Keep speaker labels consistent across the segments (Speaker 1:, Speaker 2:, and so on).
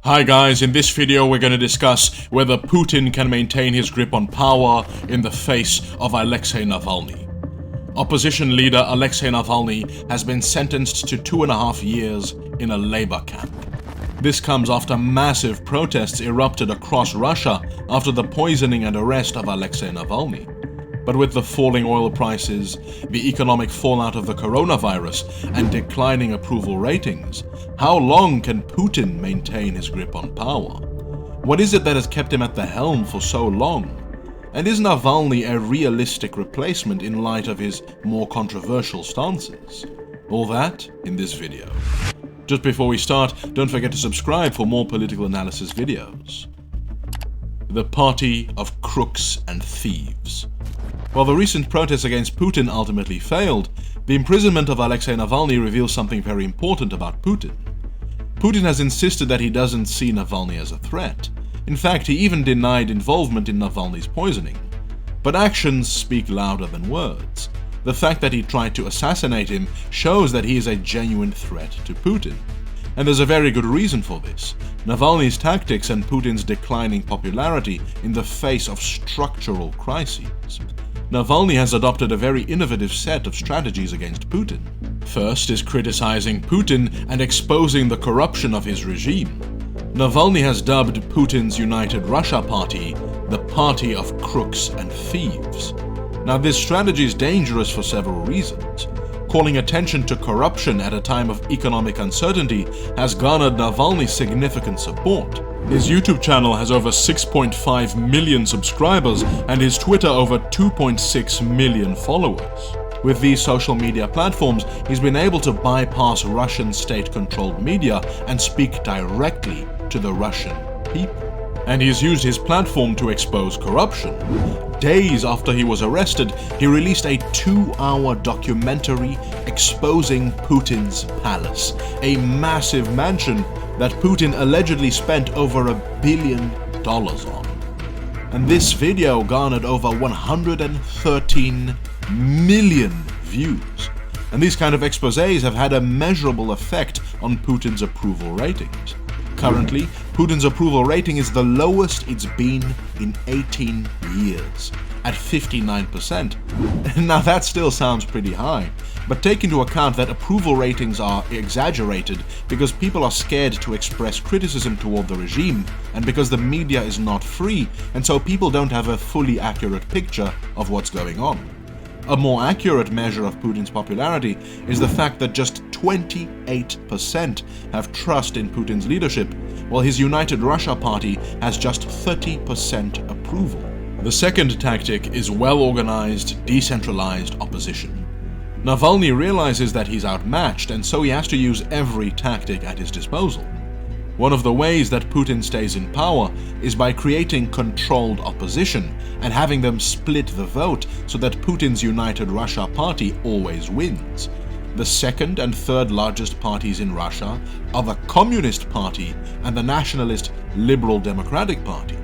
Speaker 1: Hi guys, in this video we're going to discuss whether Putin can maintain his grip on power in the face of Alexei Navalny. Opposition leader Alexei Navalny has been sentenced to 2.5 years in a labor camp. This comes after massive protests erupted across Russia after the poisoning and arrest of Alexei Navalny. But with the falling oil prices, the economic fallout of the coronavirus, and declining approval ratings, how long can Putin maintain his grip on power? What is it that has kept him at the helm for so long? And is Navalny a realistic replacement in light of his more controversial stances? All that in this video. Just before we start, don't forget to subscribe for more political analysis videos. The Party of Crooks and Thieves. While the recent protests against Putin ultimately failed, the imprisonment of Alexei Navalny reveals something very important about Putin. Putin has insisted that he doesn't see Navalny as a threat. In fact, he even denied involvement in Navalny's poisoning. But actions speak louder than words. The fact that he tried to assassinate him shows that he is a genuine threat to Putin. And there's a very good reason for this. Navalny's tactics and Putin's declining popularity in the face of structural crises. Navalny has adopted a very innovative set of strategies against Putin. First is criticizing Putin and exposing the corruption of his regime. Navalny has dubbed Putin's United Russia Party the Party of Crooks and Thieves. Now, this strategy is dangerous for several reasons. Calling attention to corruption at a time of economic uncertainty has garnered Navalny significant support. His YouTube channel has over 6.5 million subscribers and his Twitter over 2.6 million followers. With these social media platforms, he's been able to bypass Russian state-controlled media and speak directly to the Russian people. And he's used his platform to expose corruption. Days after he was arrested, he released a 2-hour documentary exposing Putin's palace, a massive mansion that Putin allegedly spent over $1 billion on. And this video garnered over 113 million views. And these kind of exposés have had a measurable effect on Putin's approval ratings. Currently, Putin's approval rating is the lowest it's been in 18 years, at 59%. Now that still sounds pretty high, but take into account that approval ratings are exaggerated because people are scared to express criticism toward the regime, and because the media is not free, and so people don't have a fully accurate picture of what's going on. A more accurate measure of Putin's popularity is the fact that just 28% have trust in Putin's leadership, while his United Russia Party has just 30% approval. The second tactic is well-organized, decentralized opposition. Navalny realizes that he's outmatched, and so he has to use every tactic at his disposal. One of the ways that Putin stays in power is by creating controlled opposition and having them split the vote so that Putin's United Russia Party always wins. The second and third largest parties in Russia are the Communist Party and the nationalist Liberal Democratic Party.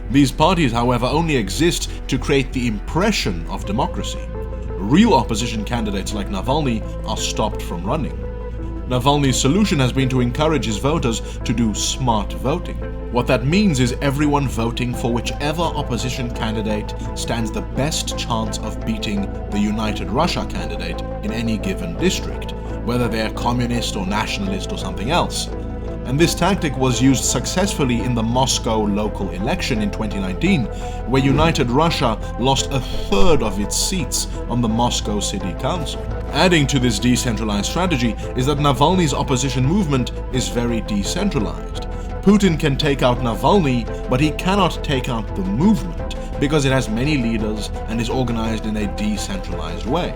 Speaker 1: These parties, however, only exist to create the impression of democracy. Real opposition candidates like Navalny are stopped from running. Navalny's solution has been to encourage his voters to do smart voting. What that means is everyone voting for whichever opposition candidate stands the best chance of beating the United Russia candidate in any given district, whether they're communist or nationalist or something else. And this tactic was used successfully in the Moscow local election in 2019, where United Russia lost 1/3 of its seats on the Moscow City Council. Adding to this decentralized strategy is that Navalny's opposition movement is very decentralized. Putin can take out Navalny, but he cannot take out the movement because it has many leaders and is organized in a decentralized way.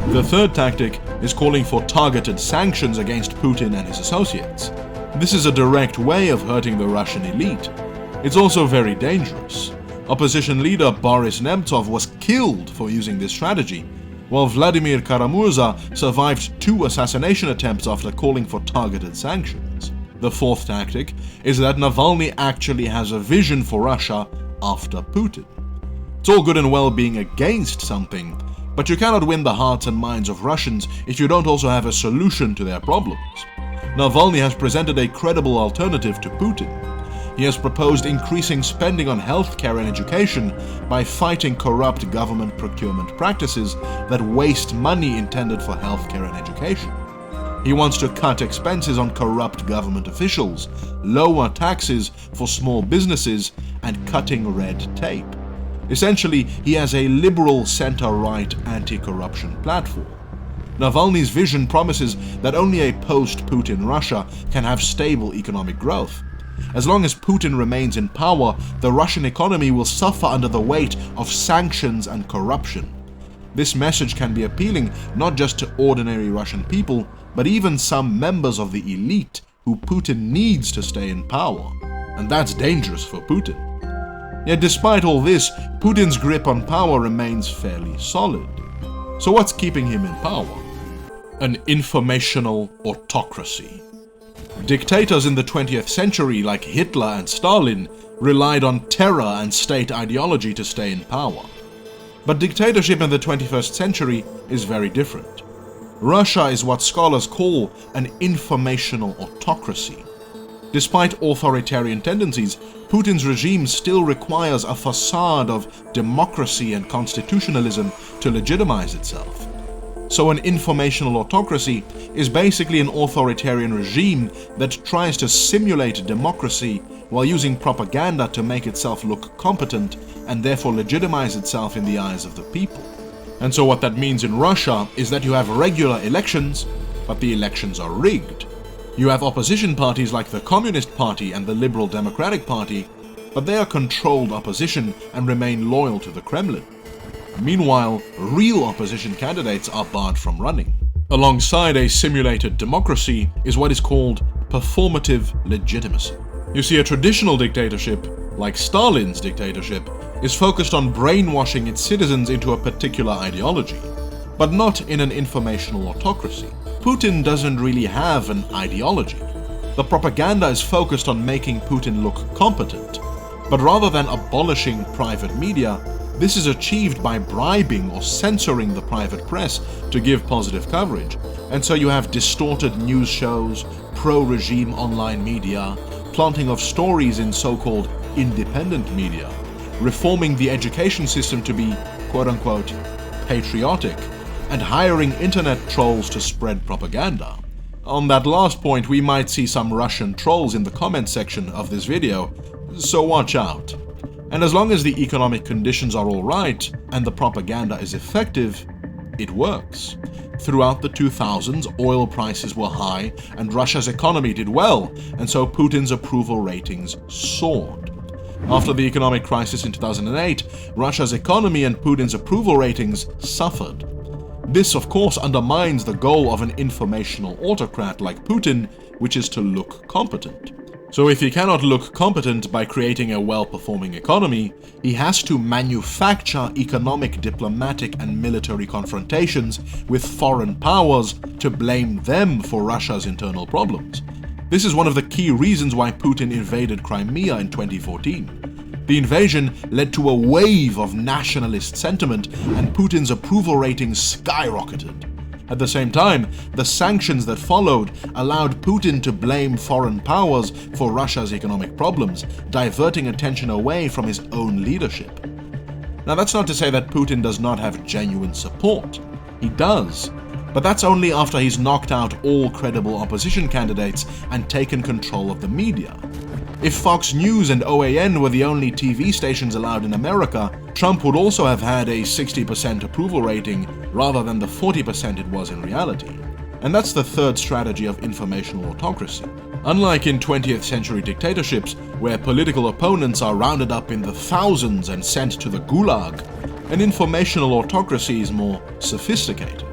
Speaker 1: The third tactic is calling for targeted sanctions against Putin and his associates. This is a direct way of hurting the Russian elite. It's also very dangerous. Opposition leader Boris Nemtsov was killed for using this strategy, while Vladimir Karamurza survived 2 assassination attempts after calling for targeted sanctions. The fourth tactic is that Navalny actually has a vision for Russia after Putin. It's all good and well being against something, but you cannot win the hearts and minds of Russians if you don't also have a solution to their problems. Navalny has presented a credible alternative to Putin. He has proposed increasing spending on healthcare and education by fighting corrupt government procurement practices that waste money intended for healthcare and education. He wants to cut expenses on corrupt government officials, lower taxes for small businesses, and cutting red tape. Essentially, he has a liberal center-right anti-corruption platform. Navalny's vision promises that only a post-Putin Russia can have stable economic growth. As long as Putin remains in power, the Russian economy will suffer under the weight of sanctions and corruption. This message can be appealing not just to ordinary Russian people, but even some members of the elite who Putin needs to stay in power. And that's dangerous for Putin. Yet despite all this, Putin's grip on power remains fairly solid. So what's keeping him in power? An informational autocracy. Dictators in the 20th century, like Hitler and Stalin, relied on terror and state ideology to stay in power. But dictatorship in the 21st century is very different. Russia is what scholars call an informational autocracy. Despite authoritarian tendencies, Putin's regime still requires a facade of democracy and constitutionalism to legitimize itself. So an informational autocracy is basically an authoritarian regime that tries to simulate democracy while using propaganda to make itself look competent and therefore legitimize itself in the eyes of the people. And so what that means in Russia is that you have regular elections, but the elections are rigged. You have opposition parties like the Communist Party and the Liberal Democratic Party, but they are controlled opposition and remain loyal to the Kremlin. Meanwhile, real opposition candidates are barred from running. Alongside a simulated democracy is what is called performative legitimacy. You see, a traditional dictatorship, like Stalin's dictatorship, is focused on brainwashing its citizens into a particular ideology, but not in an informational autocracy. Putin doesn't really have an ideology. The propaganda is focused on making Putin look competent, but rather than abolishing private media, this is achieved by bribing or censoring the private press to give positive coverage. And so you have distorted news shows, pro-regime online media, planting of stories in so-called independent media, reforming the education system to be, quote-unquote, patriotic, and hiring internet trolls to spread propaganda. On that last point, we might see some Russian trolls in the comment section of this video, so watch out. And as long as the economic conditions are alright and the propaganda is effective, it works. Throughout the 2000s, oil prices were high and Russia's economy did well, and so Putin's approval ratings soared. After the economic crisis in 2008, Russia's economy and Putin's approval ratings suffered. This, of course, undermines the goal of an informational autocrat like Putin, which is to look competent. So if he cannot look competent by creating a well-performing economy, he has to manufacture economic, diplomatic, and military confrontations with foreign powers to blame them for Russia's internal problems. This is one of the key reasons why Putin invaded Crimea in 2014. The invasion led to a wave of nationalist sentiment, and Putin's approval ratings skyrocketed. At the same time, the sanctions that followed allowed Putin to blame foreign powers for Russia's economic problems, diverting attention away from his own leadership. Now, that's not to say that Putin does not have genuine support. He does. But that's only after he's knocked out all credible opposition candidates and taken control of the media. If Fox News and OAN were the only TV stations allowed in America, Trump would also have had a 60% approval rating rather than the 40% it was in reality. And that's the third strategy of informational autocracy. Unlike in 20th century dictatorships, where political opponents are rounded up in the thousands and sent to the gulag, an informational autocracy is more sophisticated.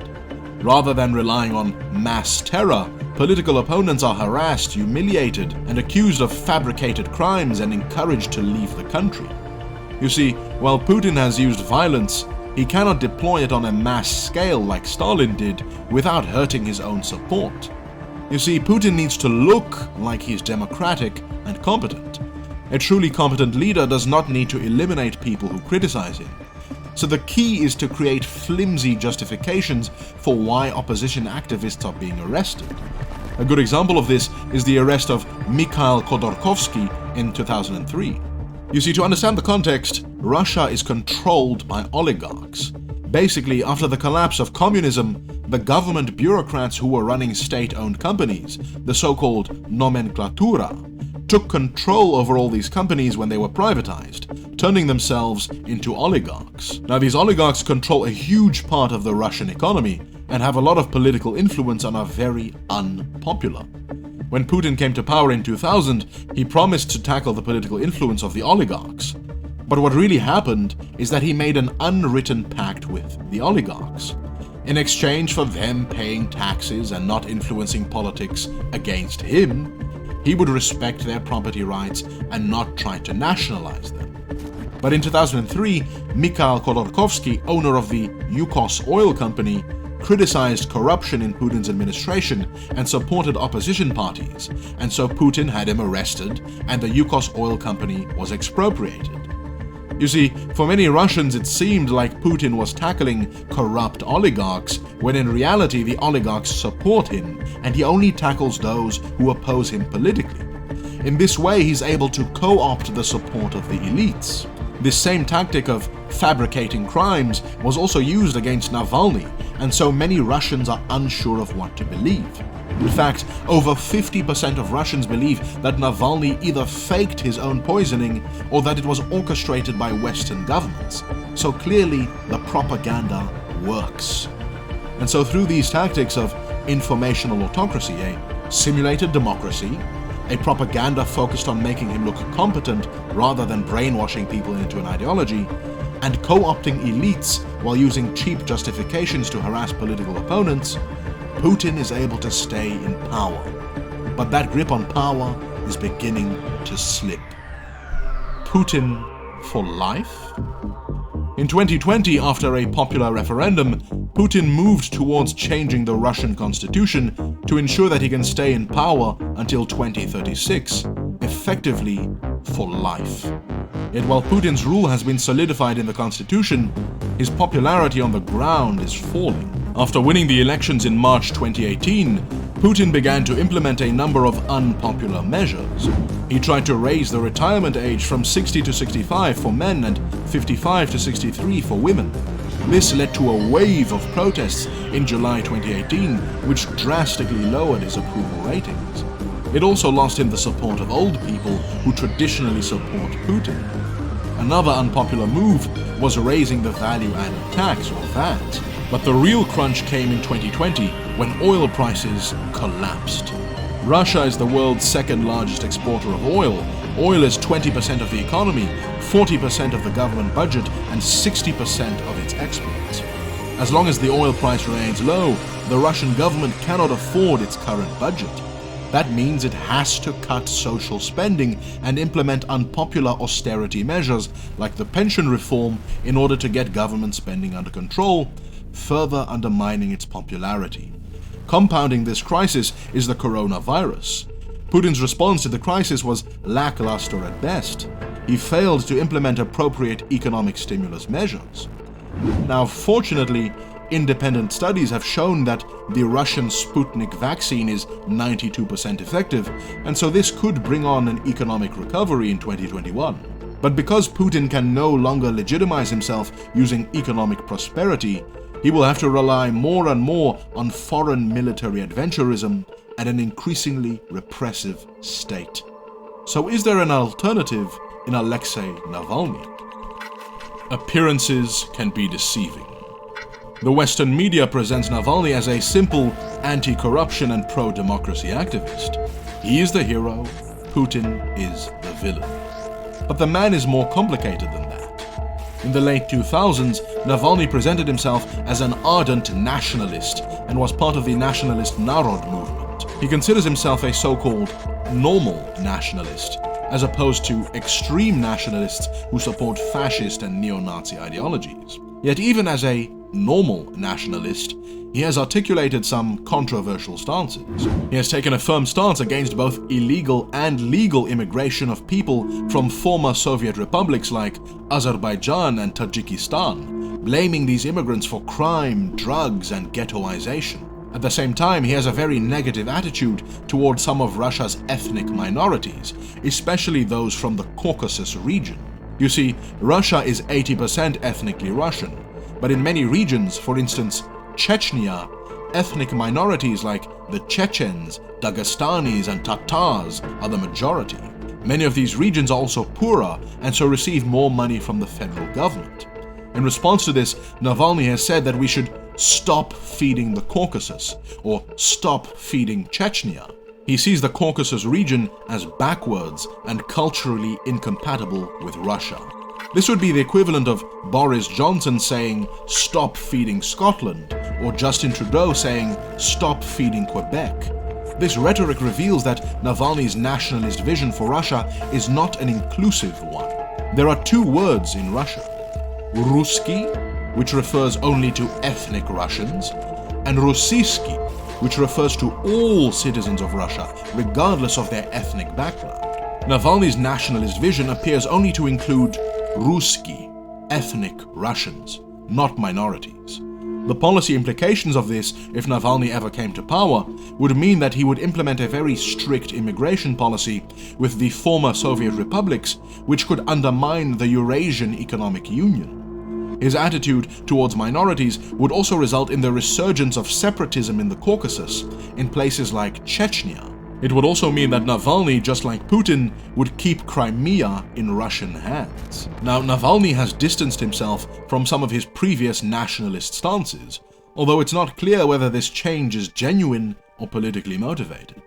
Speaker 1: Rather than relying on mass terror, political opponents are harassed, humiliated, and accused of fabricated crimes and encouraged to leave the country. You see, while Putin has used violence, he cannot deploy it on a mass scale like Stalin did without hurting his own support. You see, Putin needs to look like he's democratic and competent. A truly competent leader does not need to eliminate people who criticize him. So the key is to create flimsy justifications for why opposition activists are being arrested. A good example of this is the arrest of Mikhail Khodorkovsky in 2003. You see, to understand the context, Russia is controlled by oligarchs. Basically, after the collapse of communism, the government bureaucrats who were running state-owned companies, the so-called nomenklatura, took control over all these companies when they were privatized, turning themselves into oligarchs. Now, these oligarchs control a huge part of the Russian economy and have a lot of political influence and are very unpopular. When Putin came to power in 2000, he promised to tackle the political influence of the oligarchs. But what really happened is that he made an unwritten pact with the oligarchs. In exchange for them paying taxes and not influencing politics against him, he would respect their property rights and not try to nationalize them. But in 2003, Mikhail Khodorkovsky, owner of the Yukos oil company, criticized corruption in Putin's administration and supported opposition parties, and so Putin had him arrested and the Yukos oil company was expropriated. You see, for many Russians it seemed like Putin was tackling corrupt oligarchs, when in reality the oligarchs support him, and he only tackles those who oppose him politically. In this way, he's able to co-opt the support of the elites. This same tactic of fabricating crimes was also used against Navalny, and so many Russians are unsure of what to believe. In fact, over 50% of Russians believe that Navalny either faked his own poisoning or that it was orchestrated by Western governments. So clearly, the propaganda works. And so through these tactics of informational autocracy, a simulated democracy, a propaganda focused on making him look competent rather than brainwashing people into an ideology, and co-opting elites while using cheap justifications to harass political opponents, Putin is able to stay in power. But that grip on power is beginning to slip. Putin for life? In 2020, after a popular referendum, Putin moved towards changing the Russian constitution to ensure that he can stay in power until 2036, effectively for life. Yet while Putin's rule has been solidified in the constitution, his popularity on the ground is falling. After winning the elections in March 2018, Putin began to implement a number of unpopular measures. He tried to raise the retirement age from 60 to 65 for men and 55 to 63 for women. This led to a wave of protests in July 2018, which drastically lowered his approval ratings. It also lost him the support of old people who traditionally support Putin. Another unpopular move was raising the value-added tax, or VAT. But the real crunch came in 2020, when oil prices collapsed. Russia is the world's second largest exporter of oil. Oil is 20% of the economy, 40% of the government budget, and 60% of its exports. As long as the oil price remains low, the Russian government cannot afford its current budget. That means it has to cut social spending and implement unpopular austerity measures like the pension reform in order to get government spending under control, further undermining its popularity. Compounding this crisis is the coronavirus. Putin's response to the crisis was lackluster at best. He failed to implement appropriate economic stimulus measures. Now, fortunately, independent studies have shown that the Russian Sputnik vaccine is 92% effective, and so this could bring on an economic recovery in 2021. But because Putin can no longer legitimize himself using economic prosperity, he will have to rely more and more on foreign military adventurism and an increasingly repressive state. So is there an alternative in Alexei Navalny? Appearances can be deceiving. The Western media presents Navalny as a simple anti-corruption and pro-democracy activist. He is the hero, Putin is the villain. But the man is more complicated than that. In the late 2000s, Navalny presented himself as an ardent nationalist and was part of the nationalist Narod movement. He considers himself a so-called normal nationalist, as opposed to extreme nationalists who support fascist and neo-Nazi ideologies. Yet even as a normal nationalist, he has articulated some controversial stances. He has taken a firm stance against both illegal and legal immigration of people from former Soviet republics like Azerbaijan and Tajikistan, blaming these immigrants for crime, drugs, and ghettoization. At the same time, he has a very negative attitude towards some of Russia's ethnic minorities, especially those from the Caucasus region. You see, Russia is 80% ethnically Russian, but in many regions, for instance, Chechnya, ethnic minorities like the Chechens, Dagestanis, and Tatars are the majority. Many of these regions are also poorer and so receive more money from the federal government. In response to this, Navalny has said that we should stop feeding the Caucasus, or stop feeding Chechnya. He sees the Caucasus region as backwards and culturally incompatible with Russia. This would be the equivalent of Boris Johnson saying, "Stop feeding Scotland," or Justin Trudeau saying, "Stop feeding Quebec." This rhetoric reveals that Navalny's nationalist vision for Russia is not an inclusive one. There are two words in Russia: Ruski, which refers only to ethnic Russians, and Russisky, which refers to all citizens of Russia, regardless of their ethnic background. Navalny's nationalist vision appears only to include Ruski, ethnic Russians, not minorities. The policy implications of this, if Navalny ever came to power, would mean that he would implement a very strict immigration policy with the former Soviet republics, which could undermine the Eurasian Economic Union. His attitude towards minorities would also result in the resurgence of separatism in the Caucasus, in places like Chechnya. It would also mean that Navalny, just like Putin, would keep Crimea in Russian hands. Now, Navalny has distanced himself from some of his previous nationalist stances, although it's not clear whether this change is genuine or politically motivated.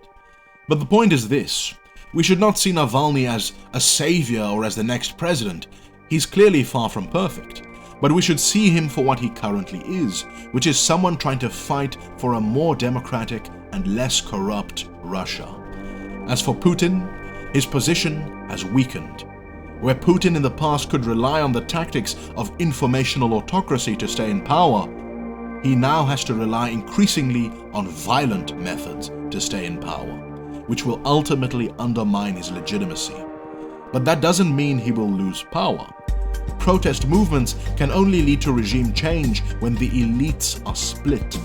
Speaker 1: But the point is this: we should not see Navalny as a savior or as the next president. He's clearly far from perfect. But we should see him for what he currently is, which is someone trying to fight for a more democratic and less corrupt Russia. As for Putin, his position has weakened. Where Putin in the past could rely on the tactics of informational autocracy to stay in power, he now has to rely increasingly on violent methods to stay in power, which will ultimately undermine his legitimacy. But that doesn't mean he will lose power. Protest movements can only lead to regime change when the elites are split.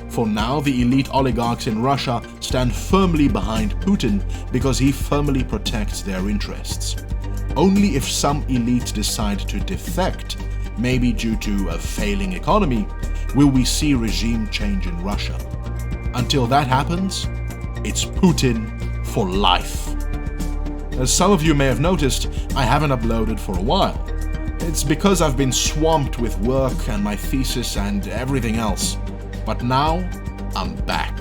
Speaker 1: For now, the elite oligarchs in Russia stand firmly behind Putin because he firmly protects their interests. Only if some elites decide to defect, maybe due to a failing economy, will we see regime change in Russia. Until that happens, it's Putin for life. As some of you may have noticed, I haven't uploaded for a while. It's because I've been swamped with work and my thesis and everything else. But now, I'm back.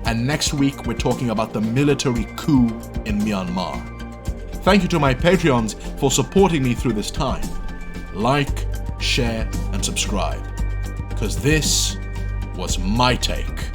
Speaker 1: And next week, we're talking about the military coup in Myanmar. Thank you to my Patreons for supporting me through this time. Like, share, and subscribe. Because this was my take.